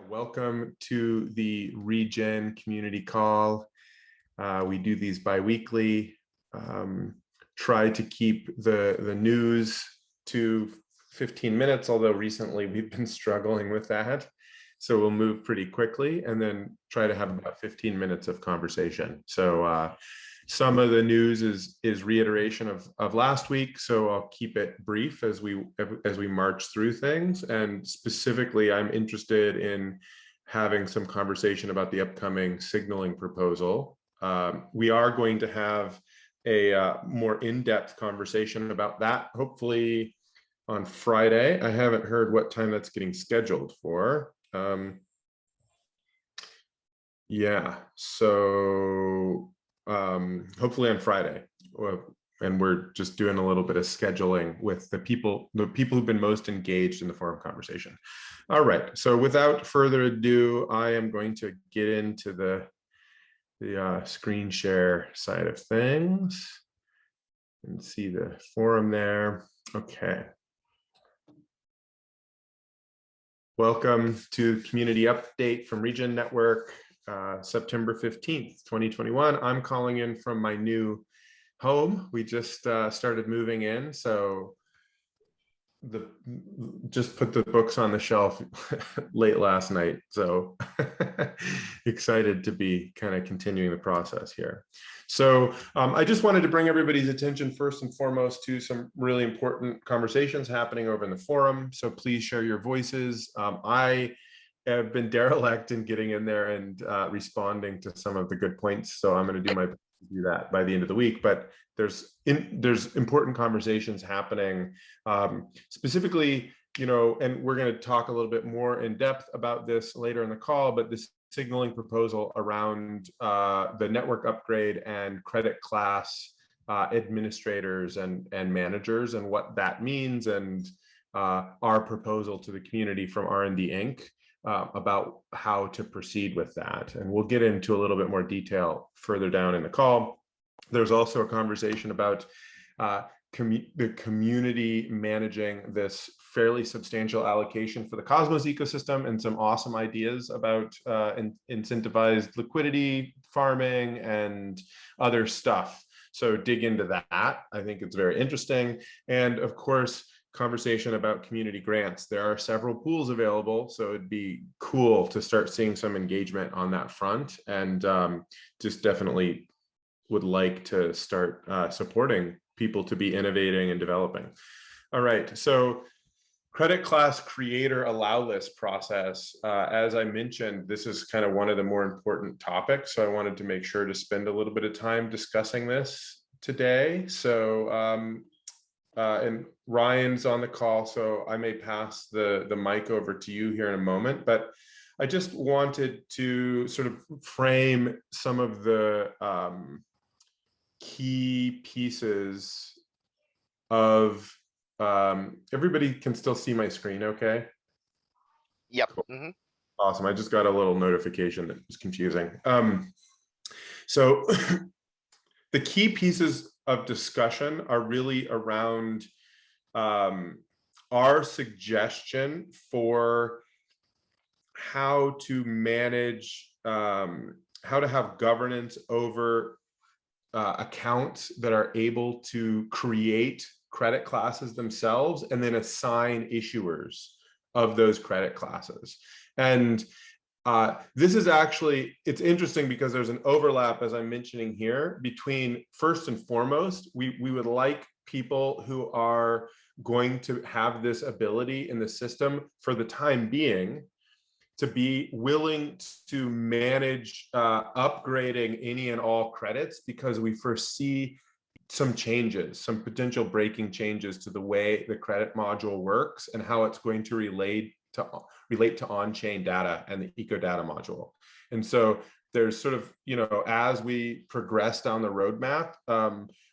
Welcome to the Regen community call. We do these bi-weekly. Try to keep the news to 15 minutes, although recently we've been struggling with that. So we'll move pretty quickly and then try to have about 15 minutes of conversation. So some of the news is reiteration of last week, so I'll keep it brief as we march through things. And specifically, I'm interested in having some conversation about the upcoming signaling proposal. We are going to have a more in-depth conversation about that, hopefully on Friday. I haven't heard what time that's getting scheduled for. Yeah, so hopefully on Friday. And we're just doing a little bit of scheduling with the people who've been most engaged in the forum conversation. All right, so without further ado, I am going to get into the screen share side of things and see the forum there. Okay. Welcome to Community Update from Regen Network, September 15th, 2021. I'm calling in from my new home. We just started moving in, so just put the books on the shelf late last night. So excited to be kind of continuing the process here. So I just wanted to bring everybody's attention first and foremost to some really important conversations happening over in the forum. So please share your voices. I have been derelict in getting in there and responding to some of the good points. So I'm going to do my best to do that by the end of the week. But there's important conversations happening, specifically, and we're going to talk a little bit more in depth about this later in the call, but this signaling proposal around the network upgrade and credit class administrators and managers and what that means, and our proposal to the community from R&D Inc. About how to proceed with that. And we'll get into a little bit more detail further down in the call. There's also a conversation about the community managing this fairly substantial allocation for the Cosmos ecosystem, and some awesome ideas about incentivized liquidity farming and other stuff. So dig into that. I think it's very interesting. And of course, conversation about community grants. There are several pools available, so it'd be cool to start seeing some engagement on that front, and just definitely would like to start supporting people to be innovating and developing. All right, so credit class creator allow list process. As I mentioned, this is kind of one of the more important topics, so I wanted to make sure to spend a little bit of time discussing this today. So and Ryan's on the call, so I may pass the mic over to you here in a moment, but I just wanted to sort of frame some of the key pieces of, everybody can still see my screen, okay? Yep. Cool. Awesome. I just got a little notification that was confusing. So the key pieces of discussion are really around our suggestion for how to manage, how to have governance over accounts that are able to create credit classes themselves and then assign issuers of those credit classes. And this is actually, it's interesting because there's an overlap, as I'm mentioning here, between, first and foremost, we would like people who are going to have this ability in the system for the time being to be willing to manage upgrading any and all credits, because we foresee some changes, some potential breaking changes to the way the credit module works and how it's going to relate to on-chain data and the eco data module. And so there's sort of, as we progress down the roadmap,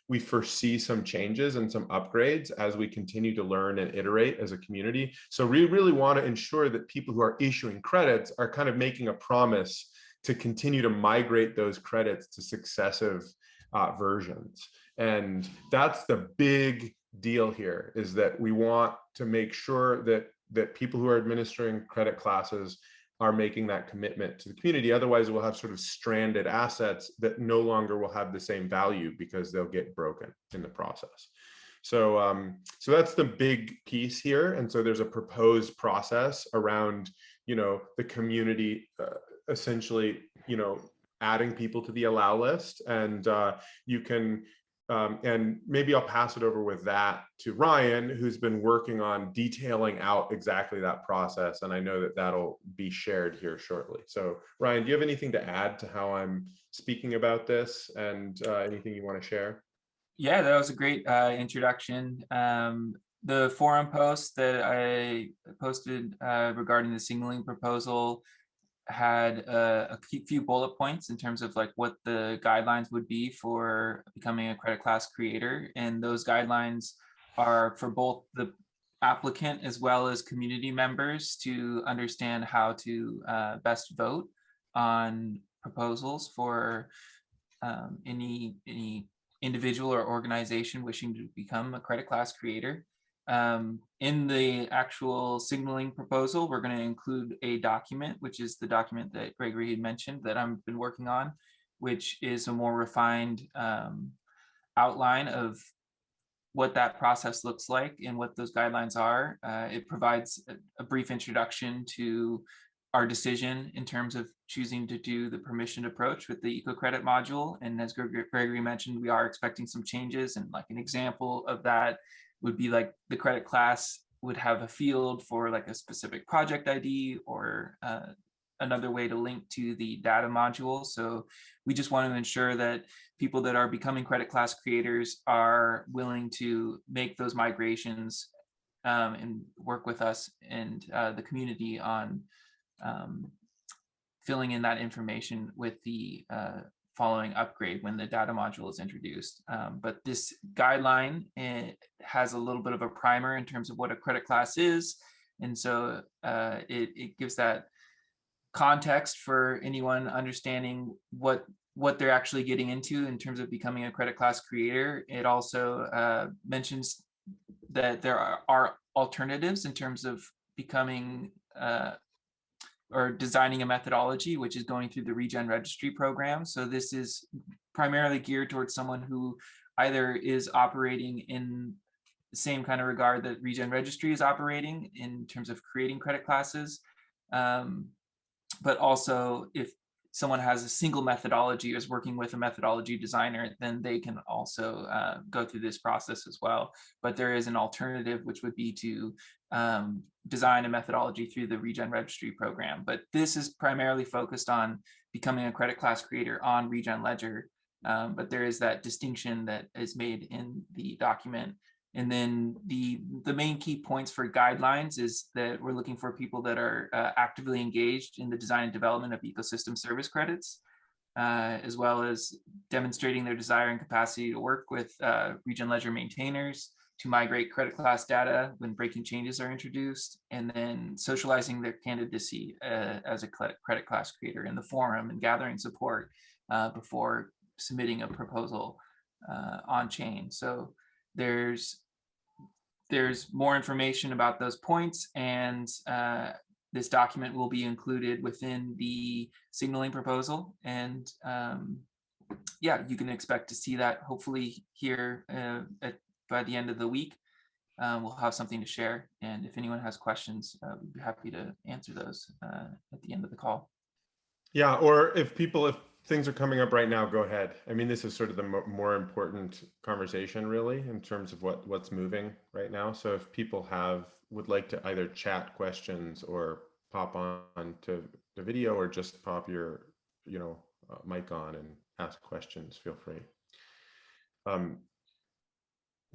we foresee some changes and some upgrades as we continue to learn and iterate as a community. So we really want to ensure that people who are issuing credits are kind of making a promise to continue to migrate those credits to successive versions. And that's the big deal here, is that we want to make sure that people who are administering credit classes are making that commitment to the community. Otherwise, we'll have sort of stranded assets that no longer will have the same value because they'll get broken in the process. So that's the big piece here. And so there's a proposed process around, the community essentially, adding people to the allow list. And you can, and maybe I'll pass it over with that to Ryan, who's been working on detailing out exactly that process. And I know that that'll be shared here shortly. So Ryan, do you have anything to add to how I'm speaking about this, and anything you want to share? Yeah, that was a great introduction. The forum post that I posted regarding the signaling proposal had a few bullet points in terms of like what the guidelines would be for becoming a credit class creator. And those guidelines are for both the applicant as well as community members to understand how to best vote on proposals for any individual or organization wishing to become a credit class creator. In the actual signaling proposal, we're going to include a document, which is the document that Gregory had mentioned that I've been working on, which is a more refined outline of what that process looks like and what those guidelines are. It provides a brief introduction to our decision in terms of choosing to do the permissioned approach with the EcoCredit module. And as Gregory mentioned, we are expecting some changes. And like an example of that would be like the credit class would have a field for like a specific project ID or another way to link to the data module. So we just want to ensure that people that are becoming credit class creators are willing to make those migrations and work with us and the community on filling in that information with the following upgrade when the data module is introduced. But this guideline, it has a little bit of a primer in terms of what a credit class is. And so it gives that context for anyone understanding what they're actually getting into in terms of becoming a credit class creator. It also mentions that there are alternatives in terms of becoming or designing a methodology, which is going through the Regen Registry program. So this is primarily geared towards someone who either is operating in the same kind of regard that Regen Registry is operating in terms of creating credit classes, but also if someone has a single methodology or is working with a methodology designer, then they can also go through this process as well. But there is an alternative, which would be to design a methodology through the Regen Registry program. But this is primarily focused on becoming a credit class creator on Regen Ledger. But there is that distinction that is made in the document. And then the main key points for guidelines is that we're looking for people that are actively engaged in the design and development of ecosystem service credits, as well as demonstrating their desire and capacity to work with Regen Ledger maintainers to migrate credit class data when breaking changes are introduced, and then socializing their candidacy as a credit class creator in the forum and gathering support before submitting a proposal on chain. So there's more information about those points, and this document will be included within the signaling proposal. And yeah, you can expect to see that hopefully here by the end of the week. We'll have something to share. And if anyone has questions, we'd be happy to answer those at the end of the call. Yeah, or if things are coming up right now, go ahead. I mean, this is sort of the more important conversation, really, in terms of what's moving right now. So if people would like to either chat questions or pop on to the video, or just pop your mic on and ask questions, feel free.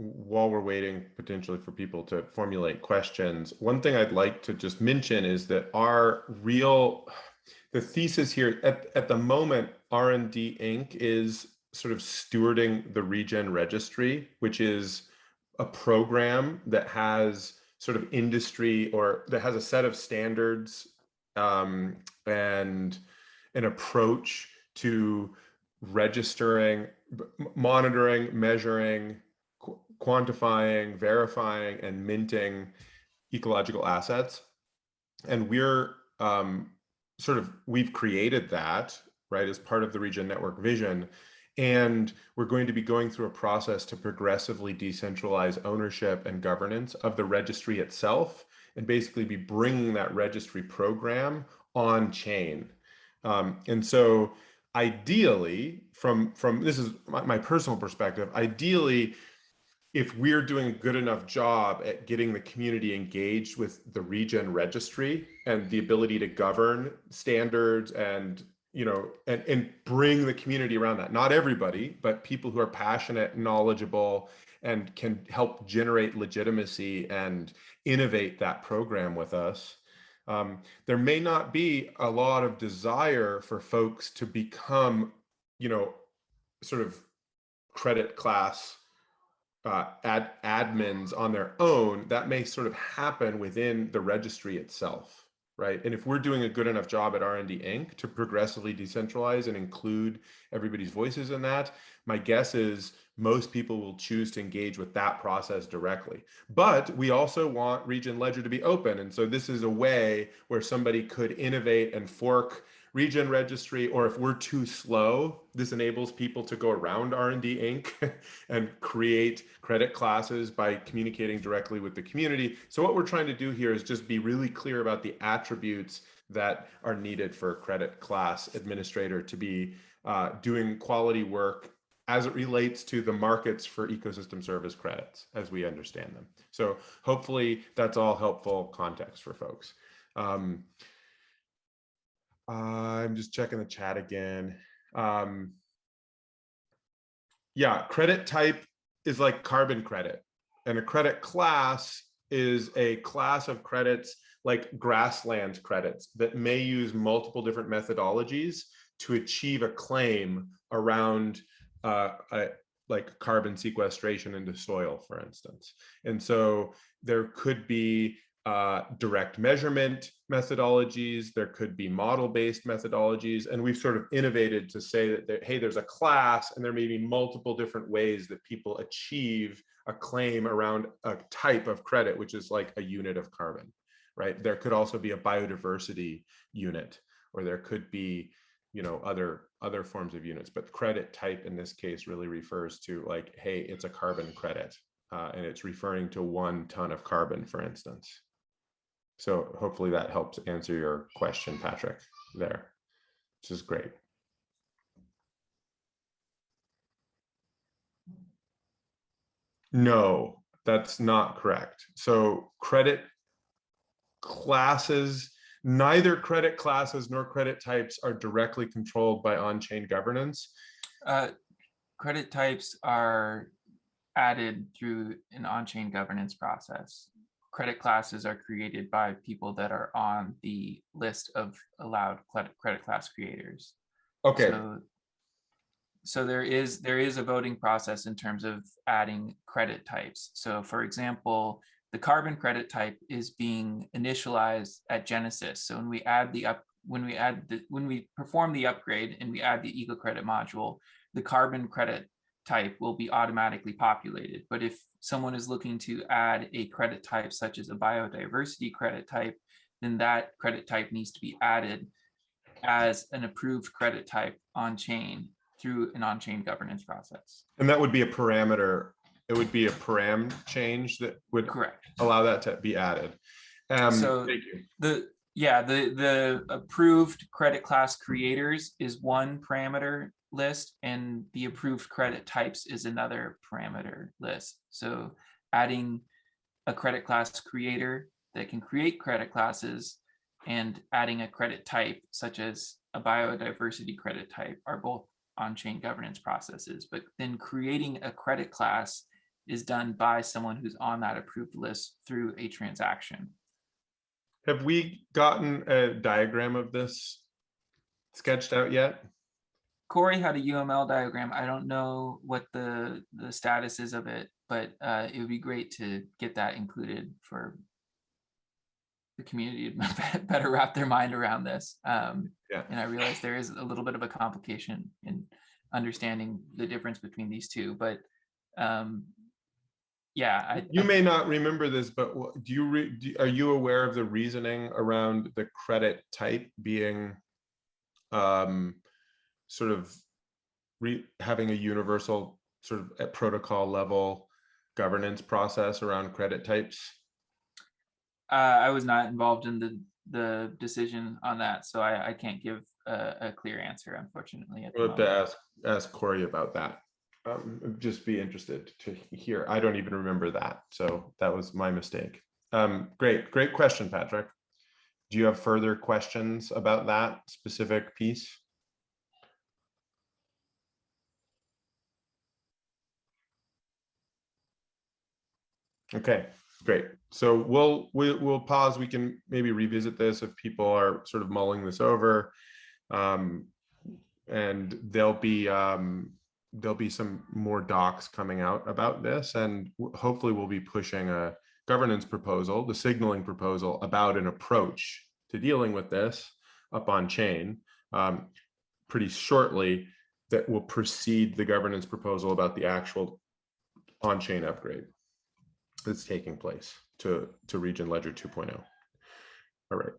While we're waiting potentially for people to formulate questions, one thing I'd like to just mention is that the thesis here at the moment, R&D Inc. is sort of stewarding the Regen Registry, which is a program that has sort of industry, or that has a set of standards and an approach to registering, monitoring, measuring, quantifying, verifying, and minting ecological assets. And we're we've created that, right, as part of the Regen Network vision. And we're going to be going through a process to progressively decentralize ownership and governance of the registry itself, and basically be bringing that registry program on chain. And so ideally, from this is my personal perspective, ideally, if we're doing a good enough job at getting the community engaged with the Regen registry and the ability to govern standards and, and bring the community around that, not everybody, but people who are passionate, knowledgeable, and can help generate legitimacy and innovate that program with us. There may not be a lot of desire for folks to become, sort of credit class admins on their own. That may sort of happen within the registry itself, right? And if we're doing a good enough job at R&D Inc. to progressively decentralize and include everybody's voices in that, my guess is most people will choose to engage with that process directly. But we also want Regen Ledger to be open. And so this is a way where somebody could innovate and fork Regen registry, or if we're too slow, this enables people to go around R&D Inc. and create credit classes by communicating directly with the community. So what we're trying to do here is just be really clear about the attributes that are needed for a credit class administrator to be doing quality work as it relates to the markets for ecosystem service credits as we understand them. So hopefully that's all helpful context for folks. I'm just checking the chat again. Yeah, credit type is like carbon credit, and a credit class is a class of credits like grassland credits that may use multiple different methodologies to achieve a claim around like carbon sequestration into soil, for instance. And so there could be direct measurement methodologies, there could be model-based methodologies, and we've sort of innovated to say that, hey, there's a class and there may be multiple different ways that people achieve a claim around a type of credit, which is like a unit of carbon, right? There could also be a biodiversity unit, or there could be, other forms of units, but credit type in this case really refers to like, hey, it's a carbon credit, and it's referring to 1 ton of carbon, for instance. So hopefully that helps answer your question, Patrick, there, which is great. No, that's not correct. So credit classes, neither credit classes nor credit types are directly controlled by on-chain governance. Credit types are added through an on-chain governance process. Credit classes are created by people that are on the list of allowed credit class creators. Okay. So there is a voting process in terms of adding credit types. So for example, the carbon credit type is being initialized at Genesis. So when we perform the upgrade and we add the eco credit module, the carbon credit type will be automatically populated. But if someone is looking to add a credit type such as a biodiversity credit type, then that credit type needs to be added as an approved credit type on chain through an on-chain governance process. And that would be a parameter. It would be a param change that would correct allow that to be added. So thank you. The approved credit class creators is one parameter list, and the approved credit types is another parameter list. So adding a credit class creator that can create credit classes and adding a credit type such as a biodiversity credit type are both on-chain governance processes, but then creating a credit class is done by someone who's on that approved list through a transaction. Have we gotten a diagram of this sketched out yet? Corey had a UML diagram. I don't know what the status is of it, but it would be great to get that included for the community to better wrap their mind around this. And I realize there is a little bit of a complication in understanding the difference between these two, but Yeah, You may not remember this, but are you aware of the reasoning around the credit type being sort of having a universal sort of at protocol level governance process around credit types? I was not involved in the decision on that, so I can't give a clear answer, unfortunately, at the We'll have to moment. ask Corey about that. Just be interested to hear. I don't even remember that, so that was my mistake. Great question, Patrick. Do you have further questions about that specific piece? Okay, great. So we'll pause. We can maybe revisit this if people are sort of mulling this over, and there'll be some more docs coming out about this, and hopefully we'll be pushing a governance proposal, the signaling proposal, about an approach to dealing with this up on chain pretty shortly, that will precede the governance proposal about the actual on-chain upgrade that's taking place to Regen Ledger 2.0. All right.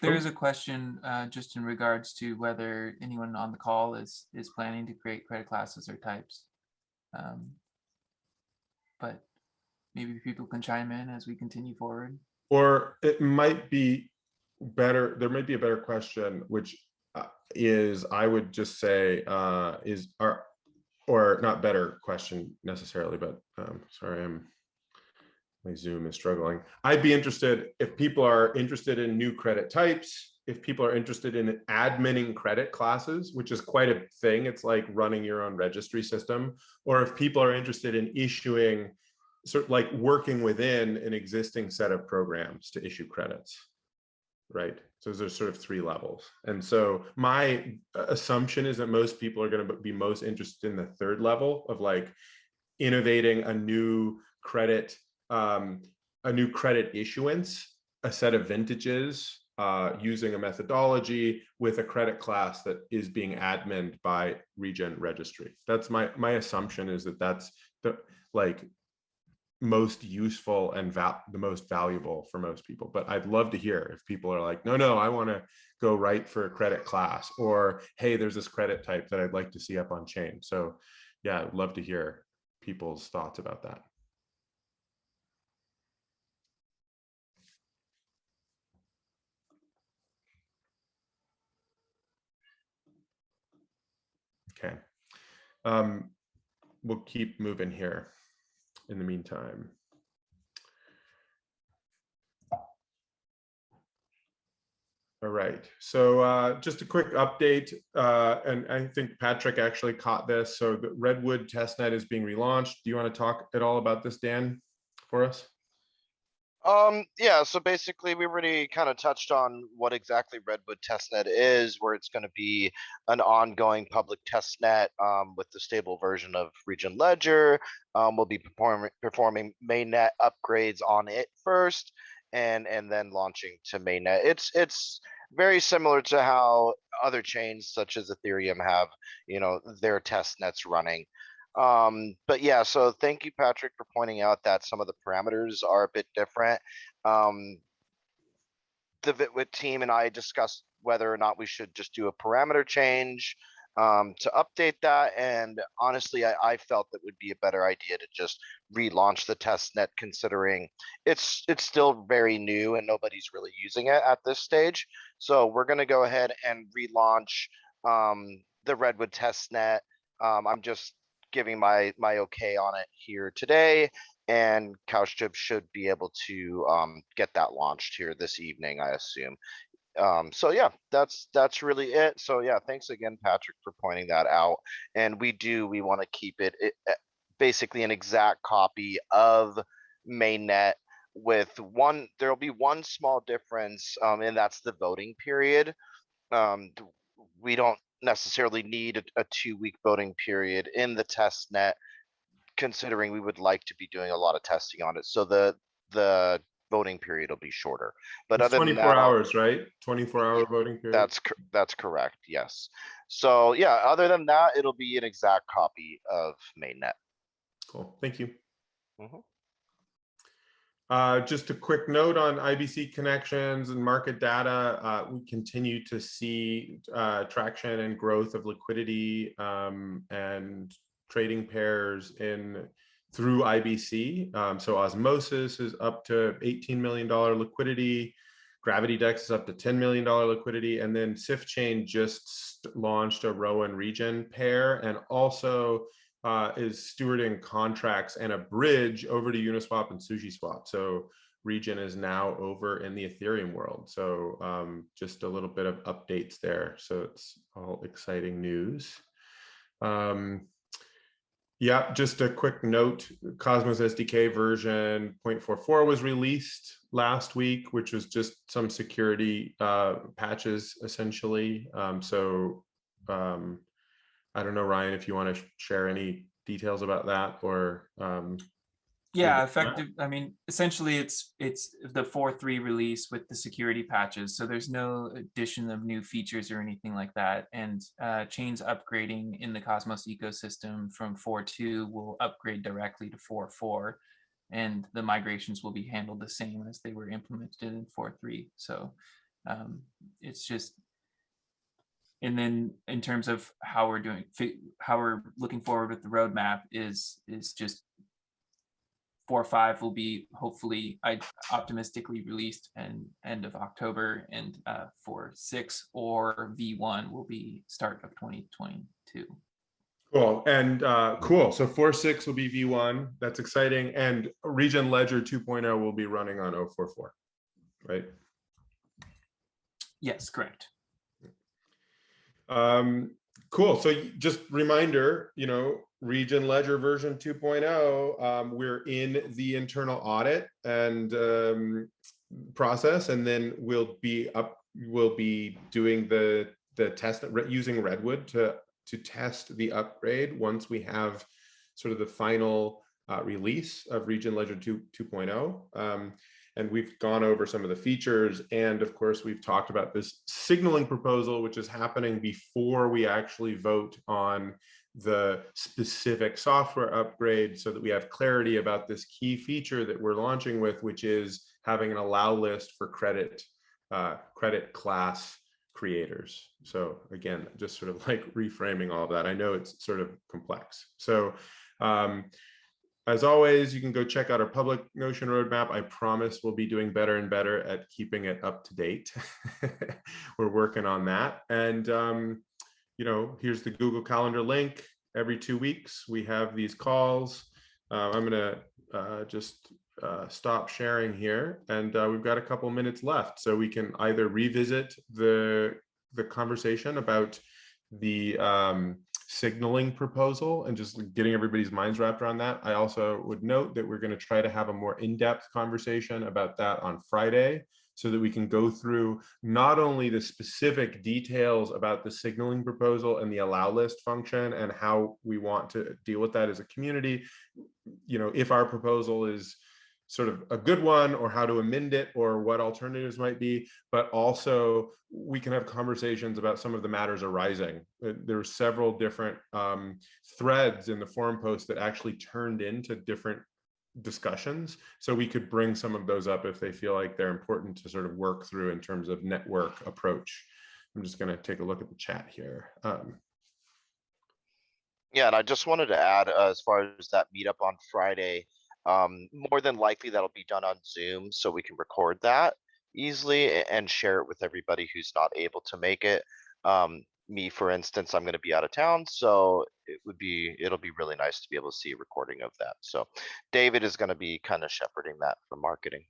There is a question just in regards to whether anyone on the call is planning to create credit classes or types. But maybe people can chime in as we continue forward. Or it might be better, there might be a better question, which is, I would just say, or not better question necessarily, but sorry, my Zoom is struggling. I'd be interested if people are interested in new credit types, if people are interested in adminning credit classes, which is quite a thing. It's like running your own registry system, or if people are interested in issuing, sort of like working within an existing set of programs to issue credits, right? So there's sort of three levels. And so my assumption is that most people are going to be most interested in the third level of like innovating a new credit issuance, a set of vintages, using a methodology with a credit class that is being adminned by Regen Registry. That's my assumption, is that that's the like most useful and the most valuable for most people. But I'd love to hear if people are like, no, I want to go right for a credit class, or hey, there's this credit type that I'd like to see up on chain. So yeah, I'd love to hear people's thoughts about that. Okay. We'll keep moving here in the meantime. All right, so just a quick update, and I think Patrick actually caught this. So the Redwood testnet is being relaunched. Do you want to talk at all about this, Dan, for us? Yeah, so basically we already kind of touched on what exactly Redwood Testnet is, where it's going to be an ongoing public testnet with the stable version of Regen Ledger. We'll be performing mainnet upgrades on it first, and then launching to mainnet. It's very similar to how other chains such as Ethereum have, their testnets running. But yeah, so thank you, Patrick, for pointing out that some of the parameters are a bit different. The Redwood team and I discussed whether or not we should just do a parameter change to update that. And honestly, I felt that would be a better idea to just relaunch the testnet, considering it's still very new and nobody's really using it at this stage. So we're going to go ahead and relaunch the Redwood testnet. I'm just giving my okay on it here today, and CouchTrip should be able to get that launched here this evening, I assume. So yeah, that's really it. So yeah, thanks again, Patrick, for pointing that out. And we want to keep it basically an exact copy of mainnet, with there'll be one small difference, and that's the voting period. We don't necessarily need a 2-week voting period in the test net, considering we would like to be doing a lot of testing on it. So the voting period will be shorter. But it's other than 24 that, hours, right? 24-hour voting period. That's correct. Yes. So yeah, other than that, it'll be an exact copy of mainnet. Cool. Thank you. Mhm. Just a quick note on IBC connections and market data. We continue to see traction and growth of liquidity and trading pairs through IBC. So Osmosis is up to $18 million liquidity. Gravity Dex is up to $10 million liquidity. And then SIFChain just launched a Rowan Regen pair, and also is stewarding contracts and a bridge over to Uniswap and SushiSwap. So Regen is now over in the Ethereum world. So just a little bit of updates there. So it's all exciting news. Yeah, just a quick note, Cosmos SDK version 0.44 was released last week, which was just some security patches essentially. I don't know, Ryan, if you want to share any details about that, or yeah, effective. I mean, essentially, it's the 4.3 release with the security patches. So there's no addition of new features or anything like that. And chains upgrading in the Cosmos ecosystem from 4.2 will upgrade directly to 4.4, and the migrations will be handled the same as they were implemented in 4.3. So it's just. And then in terms of how we're looking forward with the roadmap is just 4.5 will be hopefully optimistically released and end of October, and 4.6 or V1 will be start of 2022. Cool. And cool. So 4.6 will be V1. That's exciting. And Regen Ledger 2.0 will be running on 0.44, right? Yes, correct. Cool. So just reminder, Regen Ledger version 2.0, we're in the internal audit and process, and then we'll be doing the test using Redwood to test the upgrade once we have sort of the final release of Regen Ledger 2.0. And we've gone over some of the features. And of course, we've talked about this signaling proposal, which is happening before we actually vote on the specific software upgrade, so that we have clarity about this key feature that we're launching with, which is having an allow list for credit class creators. So again, just sort of like reframing all of that. I know it's sort of complex. So as always, you can go check out our public Notion roadmap. I promise we'll be doing better and better at keeping it up to date. We're working on that. And, here's the Google Calendar link. Every 2 weeks, we have these calls. I'm going to just stop sharing here. And we've got a couple minutes left. So we can either revisit the conversation about the signaling proposal and just getting everybody's minds wrapped around that. I also would note that we're going to try to have a more in-depth conversation about that on Friday, so that we can go through not only the specific details about the signaling proposal and the allow list function and how we want to deal with that as a community, if our proposal is sort of a good one, or how to amend it, or what alternatives might be, but also we can have conversations about some of the matters arising. There were several different threads in the forum post that actually turned into different discussions. So we could bring some of those up if they feel like they're important to sort of work through in terms of network approach. I'm just going to take a look at the chat here. Yeah, and I just wanted to add, as far as that meetup on Friday, more than likely that'll be done on Zoom, so we can record that easily and share it with everybody who's not able to make it. Me, for instance, I'm going to be out of town, so it'll be really nice to be able to see a recording of that. So David is going to be kind of shepherding that for marketing.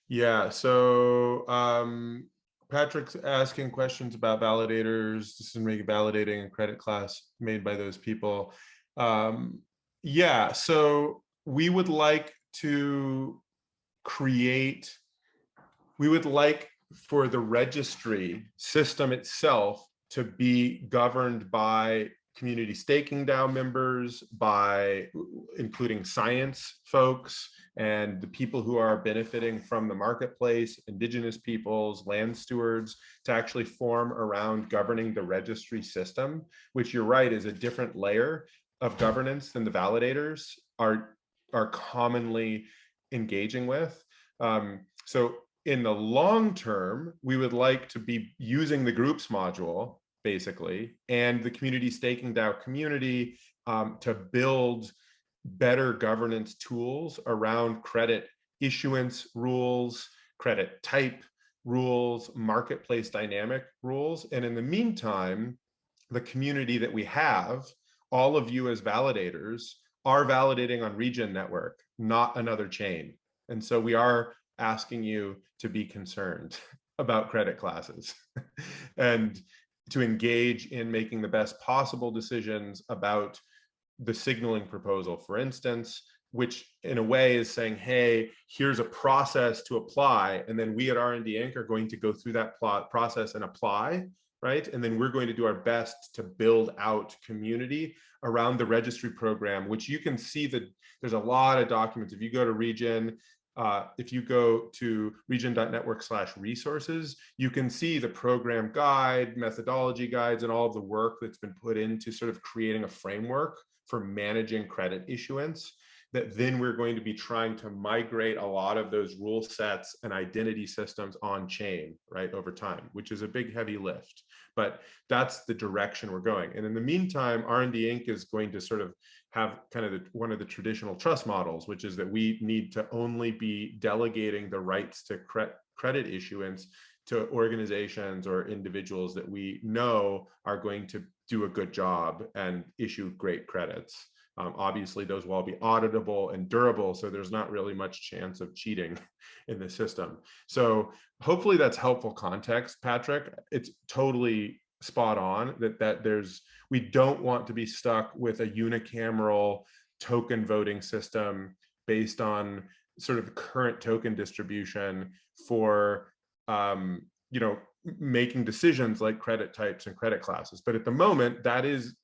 Yeah, so Patrick's asking questions about validators, decision-making, validating a credit class made by those people. Yeah, so we would like for the registry system itself to be governed by community staking DAO members, by including science folks and the people who are benefiting from the marketplace, indigenous peoples, land stewards, to actually form around governing the registry system, which you're right is a different layer. of governance than the validators are commonly engaging with. So in the long term, we would like to be using the groups module, basically, and the community staking DAO community to build better governance tools around credit issuance rules, credit type rules, marketplace dynamic rules. And in the meantime, the community that we have, all of you as validators, are validating on Regen Network, not another chain. And so we are asking you to be concerned about credit classes and to engage in making the best possible decisions about the signaling proposal, for instance, which in a way is saying, hey, here's a process to apply. And then we at R&D Inc. are going to go through that process and apply, right? And then we're going to do our best to build out community around the registry program, which you can see that there's a lot of documents. If you go to Regen, if you go to regen.network/resources, you can see the program guide, methodology guides, and all of the work that's been put into sort of creating a framework for managing credit issuance, that then we're going to be trying to migrate a lot of those rule sets and identity systems on chain, right, over time, which is a big, heavy lift. But that's the direction we're going. And in the meantime, R&D Inc. is going to sort of have kind of one of the traditional trust models, which is that we need to only be delegating the rights to credit issuance to organizations or individuals that we know are going to do a good job and issue great credits. Obviously, those will all be auditable and durable, so there's not really much chance of cheating in the system. So hopefully that's helpful context, Patrick. It's totally spot on that we don't want to be stuck with a unicameral token voting system based on sort of current token distribution for making decisions like credit types and credit classes. But at the moment, that is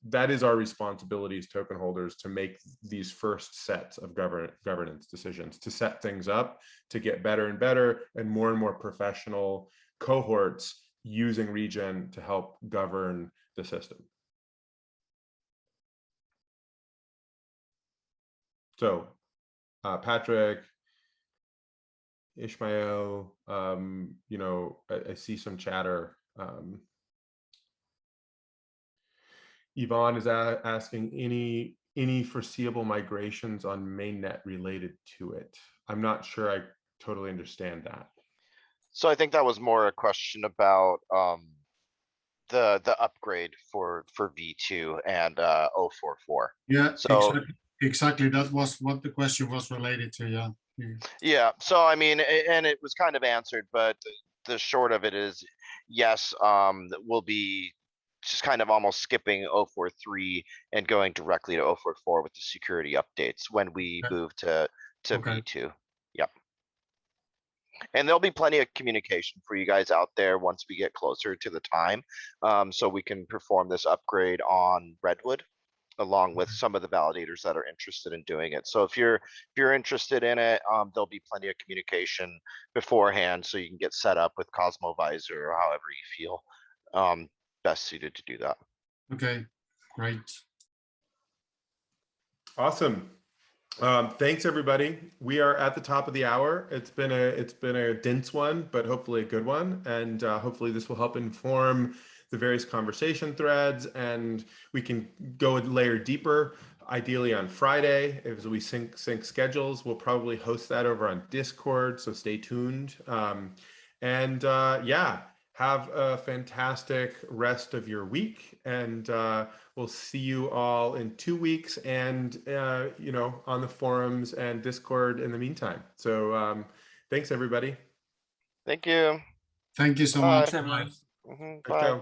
our responsibility as token holders, to make these first sets of governance decisions, to set things up, to get better and better and more professional cohorts using Regen to help govern the system. So Patrick, Ishmael, I see some chatter. Yvonne is asking any foreseeable migrations on mainnet related to it. I'm not sure I totally understand that. So I think that was more a question about the upgrade for V2 and 044. Yeah, So exactly. That was what the question was related to. Yeah. yeah, so I mean, and it was kind of answered, but the short of it is yes, we'll be just kind of almost skipping 043 and going directly to 044 with the security updates when we move to Okay. V2. Yep. And there'll be plenty of communication for you guys out there once we get closer to the time, so we can perform this upgrade on Redwood along with some of the validators that are interested in doing it. So if you're interested in it, there'll be plenty of communication beforehand, so you can get set up with Cosmo Visor or however you feel best suited to do that. Okay, great. Awesome. Thanks everybody. We are at the top of the hour. It's been a dense one, but hopefully a good one, and hopefully this will help inform the various conversation threads, and we can go a layer deeper, ideally on Friday as we sync schedules. We'll probably host that over on Discord, so stay tuned. Yeah, have a fantastic rest of your week, and we'll see you all in 2 weeks, and on the forums and Discord in the meantime. So thanks everybody. Thank you. Thank you so Bye. much. Thanks, everyone. Bye.